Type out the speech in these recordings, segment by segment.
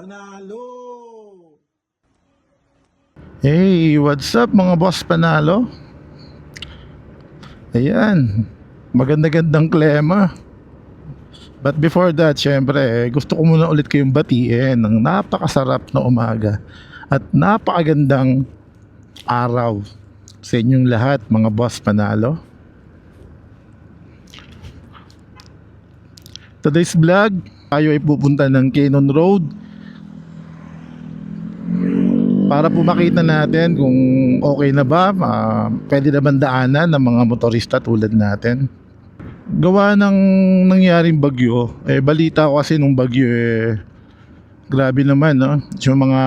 Panalo! Hey, what's up mga boss panalo? Ayan, maganda-gandang klema. But before that, syempre, gusto ko muna ulit kayong batiin ng napakasarap na umaga at napakagandang araw sa inyong lahat mga boss panalo. Today's vlog, tayo ay pupunta ng Cannon Road para po makita natin kung okay na ba, pwede na bandaanan ng mga motorista tulad natin. Gawa ng nangyaring bagyo, balita ko kasi nung bagyo grabe naman, no? Yung mga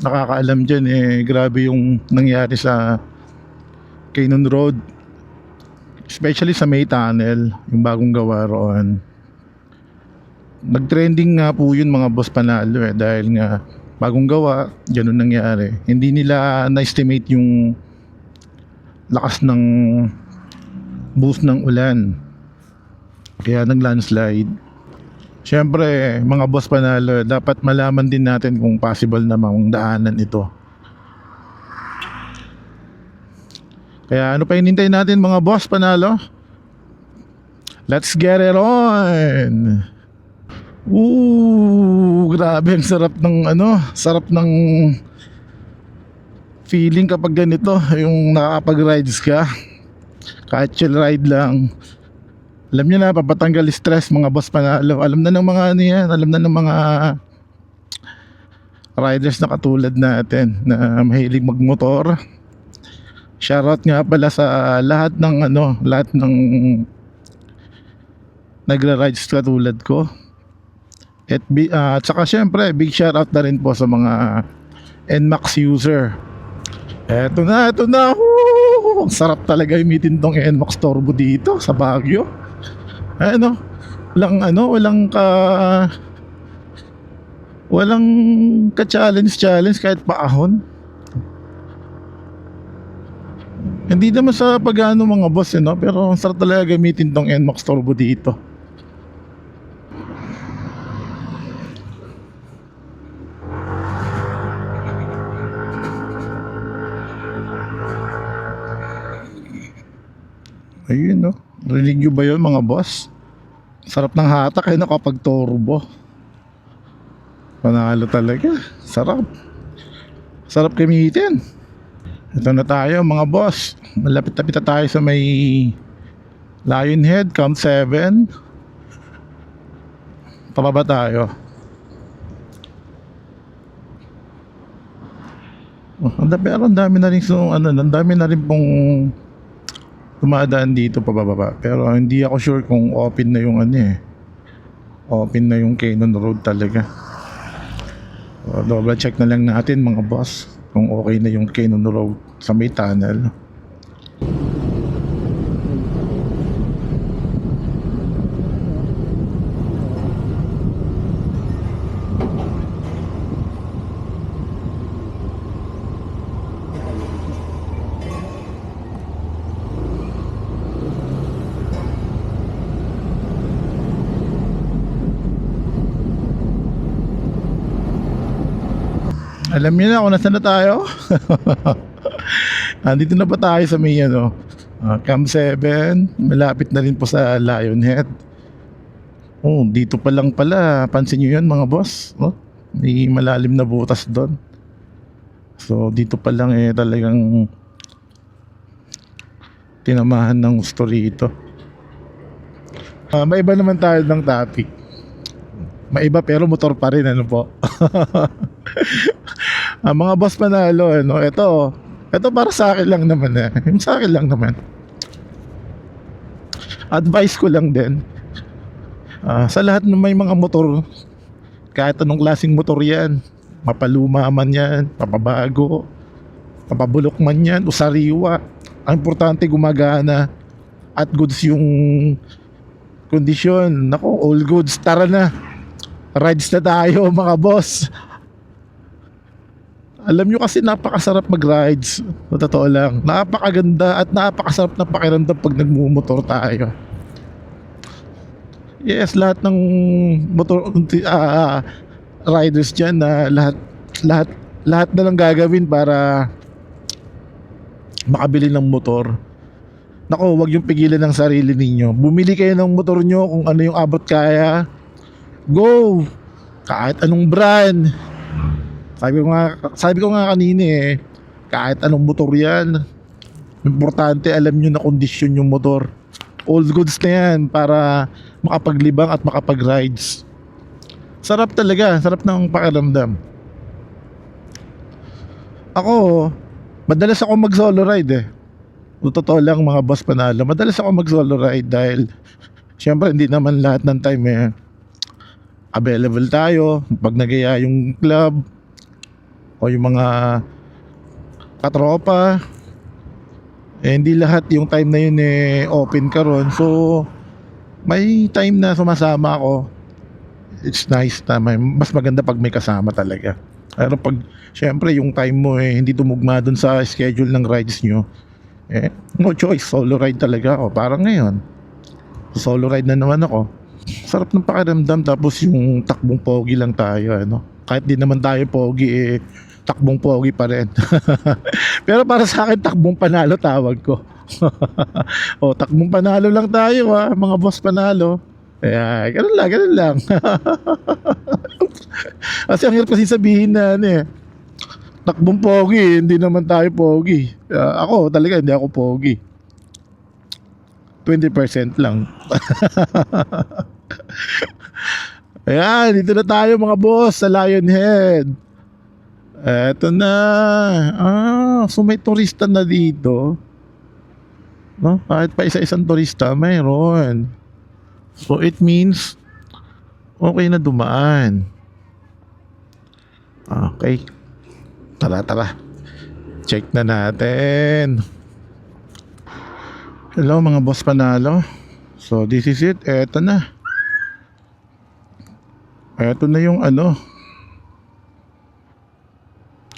nakakaalam dyan grabe yung nangyari sa Cannon Road, especially sa May Tunnel, yung bagong gawa roon. Nag-trending nga po yun mga boss panalo dahil nga bagong gawa, ganun nangyari. Hindi nila na-estimate yung lakas ng boost ng ulan, kaya nag-landslide. Siyempre mga boss panalo, dapat malaman din natin kung possible namang daanan ito. Kaya ano pa hinintay natin mga boss panalo? Let's get it on! Grabe ang sarap ng sarap ng feeling kapag ganito, yung nakakapag-rides ka. Kahit chill ride lang. Alam niyo na, papatanggal stress mga boss panalo. Alam na ng mga alam na ng mga riders na katulad natin na mahilig magmotor. Shoutout nga pala sa lahat ng lahat ng nagra-rides katulad ko. At saka syempre big shoutout na rin po sa mga NMAX user. Eto na. Ang sarap talaga imitin tong NMAX Turbo dito sa Baguio. Walang ka-challenge kahit paahon. Hindi naman sa pag-ano mga boss pero ang sarap talaga gamitin tong NMAX Turbo dito. Ayun rinig nyo ba yun mga boss? Sarap ng hatak kapag turbo. Panalo talaga. Sarap gamitin. Ito na tayo mga boss. Malapit-lapit na tayo sa may Lionhead, Camp 7. Pababa tayo. Pero ang dami na rin ang dami na rin pong dumadaan dito pababa. Pero hindi ako sure kung open na yung open na yung Cannon Road talaga. Double check na lang natin mga boss kung okay na yung Cannon Road sa may tunnel. Alam niyo na kung nasaan na tayo. Andito na pa tayo sa may Camp 7. Malapit na rin po sa Lionhead. Dito pa lang pala. Pansin niyo yun mga boss, may malalim na butas doon. So dito pa lang talagang tinamahan ng gusto rito. Maiba naman tayo ng topic. Maiba pero motor pa rin po. Mga boss panalo ito para sa akin lang naman sa akin lang naman. Advice ko lang din sa lahat ng may mga motor, kahit anong klaseng motor yan, mapaluma man yan, papabago, papabulok man yan o sariwa, ang importante gumagana at goods yung kondisyon. All goods, tara na, rides na tayo mga boss. Alam nyo kasi napakasarap mag-rides. Sa totoo lang, napakaganda at napakasarap na pakiramdam pag nagmumotor tayo. Yes, lahat ng motor riders dyan na lahat, lahat na lang gagawin para makabili ng motor. Nako, wag yung pigilan ng sarili ninyo. Bumili kayo ng motor nyo kung ano yung abot kaya. Go! Kahit anong brand. Sabi ko nga kanina kahit anong motor yan. Importante alam nyo na kondisyon yung motor. All goods na yan para makapaglibang at makapag-rides. Sarap talaga, sarap ng pakiramdam. Ako, madalas ako mag-solo ride Totoo lang mga boss panalo, madalas ako mag-solo ride dahil syempre hindi naman lahat ng time available tayo pag nagaya yung club o yung mga katropa. Hindi lahat yung time na yun open ka ron. So may time na sumasama ako. It's nice na mas maganda pag may kasama talaga. Pero pag syempre yung time mo hindi tumugma dun sa schedule ng rides nyo, no choice, solo ride talaga ako. Parang ngayon solo ride na naman ako. Sarap ng pakiramdam. Tapos yung takbong pogi lang tayo kahit di naman tayo pogi takbong pogi pa rin. Pero para sa akin takbong panalo tawag ko. Takbong panalo lang tayo mga boss panalo. Ganun lang. Kasi ang hirap kasi sabihin na takbong pogi, hindi naman tayo pogi. Ako talaga hindi ako pogi. 20% lang. Ayan, dito na tayo mga boss sa Lionhead. Eto na. So may turista na dito. No? Kahit pa isa-isang turista, mayroon. So it means okay na dumaan. Okay. Tara. Check na natin. Hello mga boss panalo. So this is it. Eto na. Eto na yung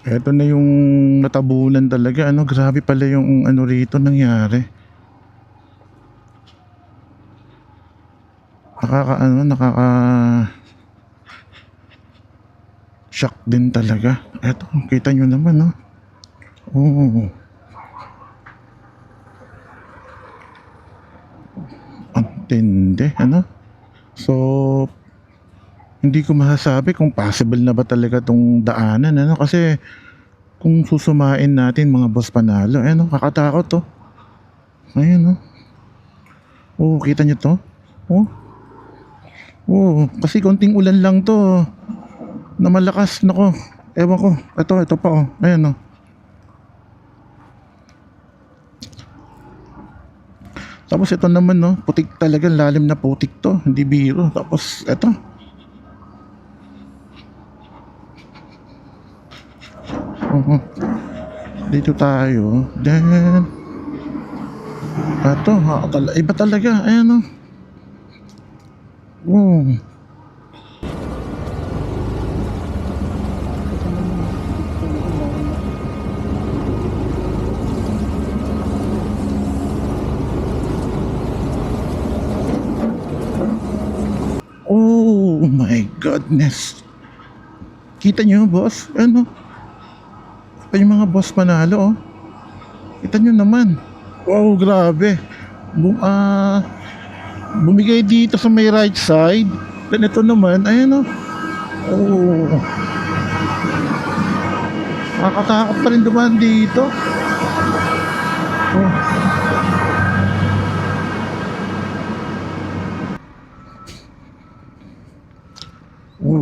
Eto na yung natabunan talaga. Grabe pala yung rito nangyari. Nakaka shock din talaga. Eto, kita nyo naman ang tindi So hindi ko masasabi kung possible na ba talaga tong daanan kasi kung susumain natin mga boss panalo kakatakot ayun kita nyo to kasi konting ulan lang to na malakas. Nako, ewan ko, ito pa ayan tapos ito naman putik talaga, lalim na putik to, hindi biro. Tapos ito dito tayo. Then ito iba talaga. Ayan oh my goodness. Kita nyo boss? Yung mga boss panalo kita nyo naman. Wow, grabe. Bumigay dito sa may right side. Then ito naman, ayan nakakatakot pa rin dumaan dito.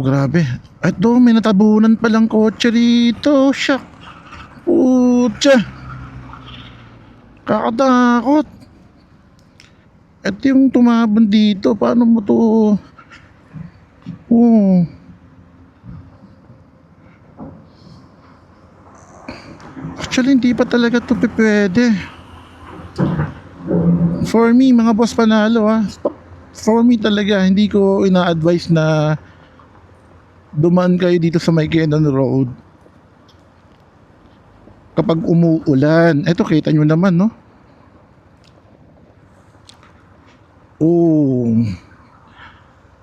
Grabe. Ito, may natabunan palang kotse rito. Shock. Putya. Kakatakot. Ito yung tumabon dito. Paano mo to? Actually, hindi pa talaga to pwede. For me, mga boss panalo for me talaga, hindi ko ina-advise na dumaan kayo dito sa may Quezon Road kapag umuulan. Eto, kita nyo naman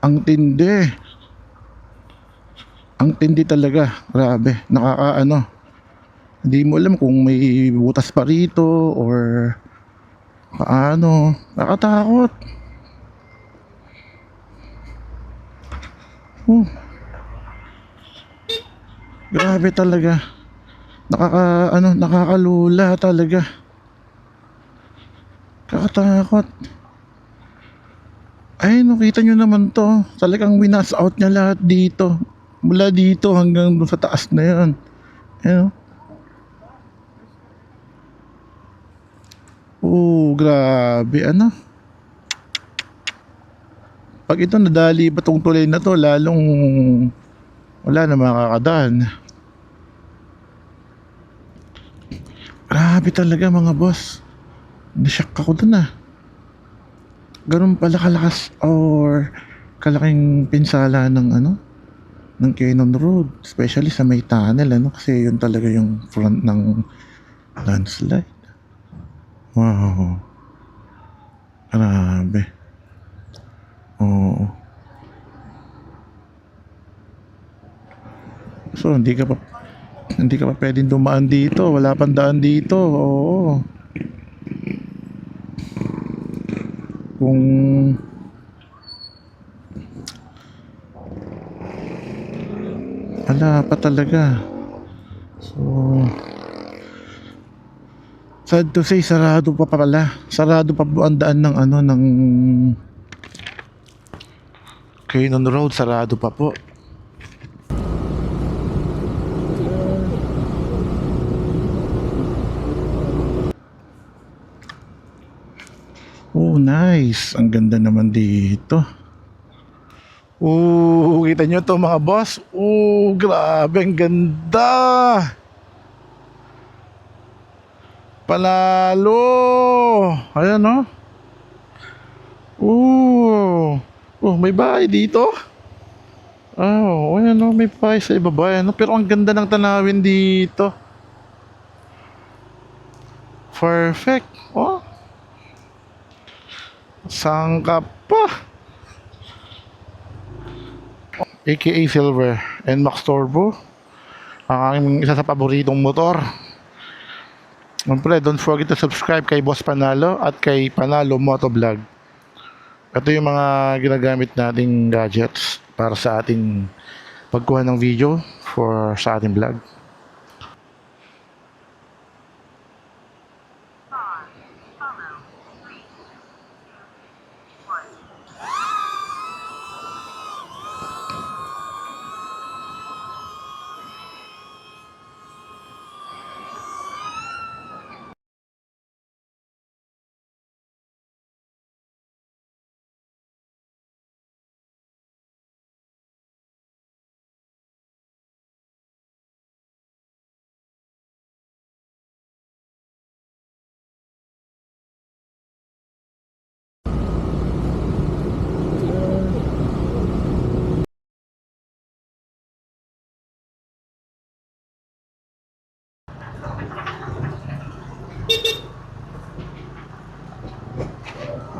ang tindi. Ang tindi talaga, grabe. Nakakaano, hindi mo alam kung may butas pa rito or paano. Nakatakot. Oh, grabe talaga. Nakakalula talaga. Kakatakot. Ay, nakita nyo naman to. Talagang winas out niya lahat dito. Mula dito hanggang dun sa taas na yun. Ayun. Oh, grabe. Ano? Pag ito nadali ba tong tulay na to, lalong wala na makakadaan. Grabe talaga mga boss. Nashock ako dun ah. Ganun pala kalakas or kalaking pinsala ng ano, ng Cannon Road, especially sa may tunnel ano, kasi yun talaga yung front ng landslide. Wow, grabe. Oo. So hindi ka pa pwedeng dumaan dito, wala pang daan dito. Oo. Kung wala pa talaga. So sad to say, sarado pa pala. Sarado pa po ang daan ng ano, ng Cannon Road, sarado pa po. Oh, nice. Ang ganda naman dito. Oh, kita nyo to mga boss. Oh, grabe, ang ganda. Panalo. Ayan no. Oh. Oh, may bahay dito. Oh, ayan no, may bahay sa ibaba. Ayan, no? Pero ang ganda ng tanawin dito. Perfect. Oh. Sangka pa. AKA Silver and Max Turbo. Ang aking isa sa paboritong motor. Siyempre, don't forget to subscribe kay Boss Panalo at kay Panalo Motovlog. Ito yung mga ginagamit nating gadgets para sa ating pagkuha ng video sa ating vlog.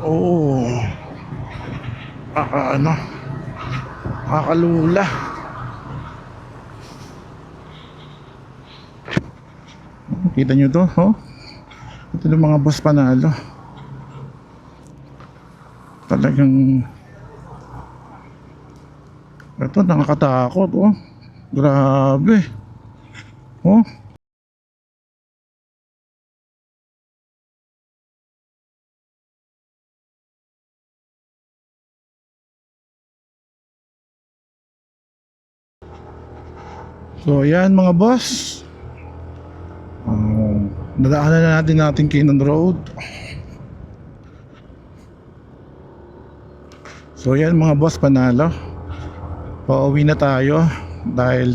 Oh, ano, nakakalula. Kita nyo to, oh? Ito yung mga Boss Panalo. Talagang ito, nakakatakot, oh. Grabe. Oh. So ayan mga boss, nadaanan na natin Cannon Road. So ayan mga boss, Panalo, pauwi na tayo dahil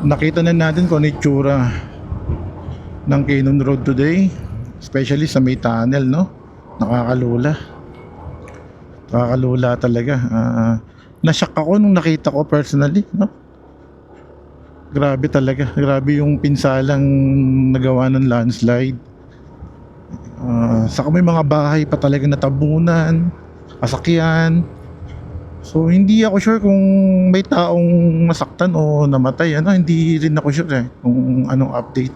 nakita na natin kung ano yung itsura ng Cannon Road today, especially sa may tunnel, no? Nakakalula talaga. Nashock ako nung nakita ko personally, no? Grabe talaga, grabe yung pinsalang nagawa ng landslide. Saka may mga bahay pa talaga natabunan, sasakyan. So hindi ako sure kung may taong nasaktan o namatay. Hindi rin ako sure kung anong update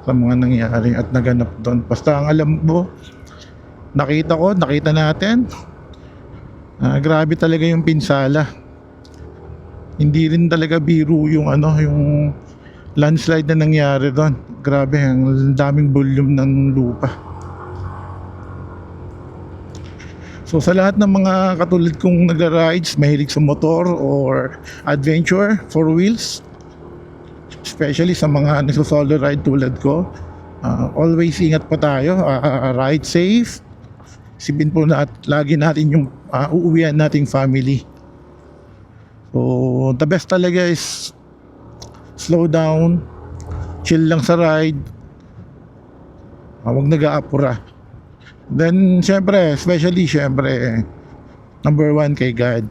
sa mga nangyari at naganap doon. Basta ang alam mo, nakita natin, grabe talaga yung pinsala. Hindi rin talaga biro yung yung landslide na nangyari doon. Grabe, ang daming volume ng lupa. So sa lahat ng mga katulad kong nagra-rides, mahilig sa motor or adventure, four wheels, especially sa mga nagso-solo ride tulad ko, always ingat po tayo, ride safe. Isipin po na at lagi natin yung uuwian nating family. So the best talaga is slow down, chill lang sa ride, huwag nag-aapura. Then especially number one kay God.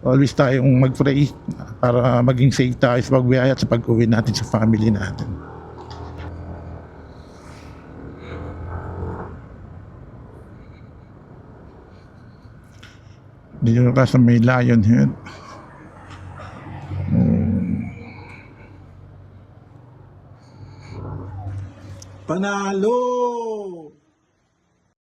Always tayong mag-pray para maging safe tayo sa pagbiyahe at sa pag-uwi natin sa family natin. Dito ka sa may Lion Head. Panalo!